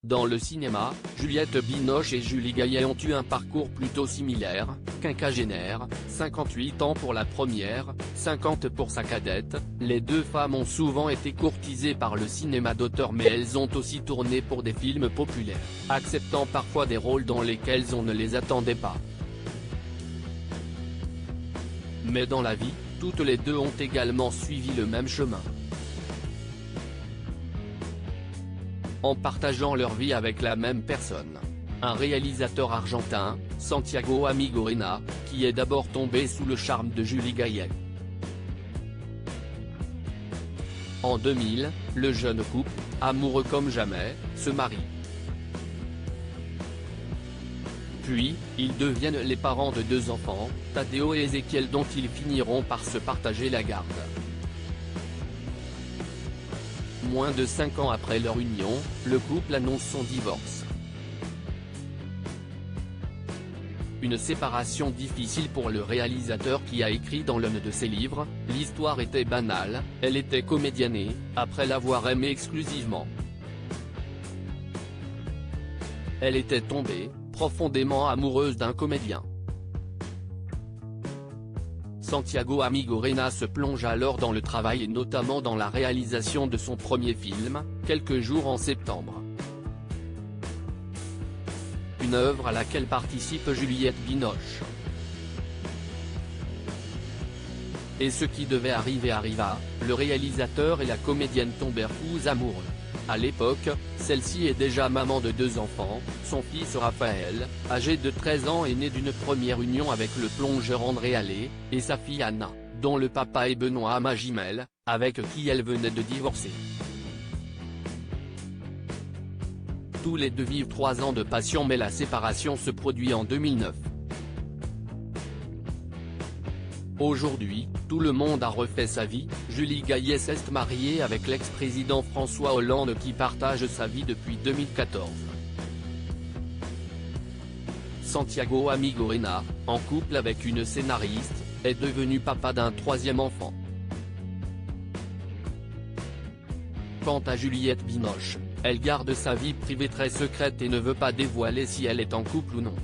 Dans le cinéma, Juliette Binoche et Julie Gaillet ont eu un parcours plutôt similaire, quinquagénaire, 58 ans pour la première, 50 pour sa cadette. Les deux femmes ont souvent été courtisées par le cinéma d'auteur, mais elles ont aussi tourné pour des films populaires, acceptant parfois des rôles dans lesquels on ne les attendait pas. Mais dans la vie, toutes les deux ont également suivi le même chemin. En partageant leur vie avec la même personne. Un réalisateur argentin, Santiago Amigorena, qui est d'abord tombé sous le charme de Julie Gaillet. En 2000, le jeune couple, amoureux comme jamais, se marie. Puis, ils deviennent les parents de deux enfants, Tadeo et Ezequiel, dont ils finiront par se partager la garde. Moins de 5 ans après leur union, le couple annonce son divorce. Une séparation difficile pour le réalisateur qui a écrit dans l'un de ses livres « L'histoire était banale, elle était comédienne, après l'avoir aimée exclusivement. Elle était tombée, profondément amoureuse d'un comédien. » Santiago Amigorena se plonge alors dans le travail et notamment dans la réalisation de son premier film, Quelques jours en septembre. Une œuvre à laquelle participe Juliette Binoche. Et ce qui devait arriver arriva, le réalisateur et la comédienne tombèrent fous amoureux. À l'époque, celle-ci est déjà maman de 2 enfants, son fils Raphaël, âgé de 13 ans, est né d'une première union avec le plongeur André Allais, et sa fille Anna, dont le papa est Benoît Magimel, avec qui elle venait de divorcer. Tous les deux vivent 3 ans de passion, mais la séparation se produit en 2009. Aujourd'hui, tout le monde a refait sa vie. Julie Gaillet s'est mariée avec l'ex-président François Hollande, qui partage sa vie depuis 2014. Santiago Amigorena, en couple avec une scénariste, est devenu papa d'un 3e enfant. Quant à Juliette Binoche, elle garde sa vie privée très secrète et ne veut pas dévoiler si elle est en couple ou non.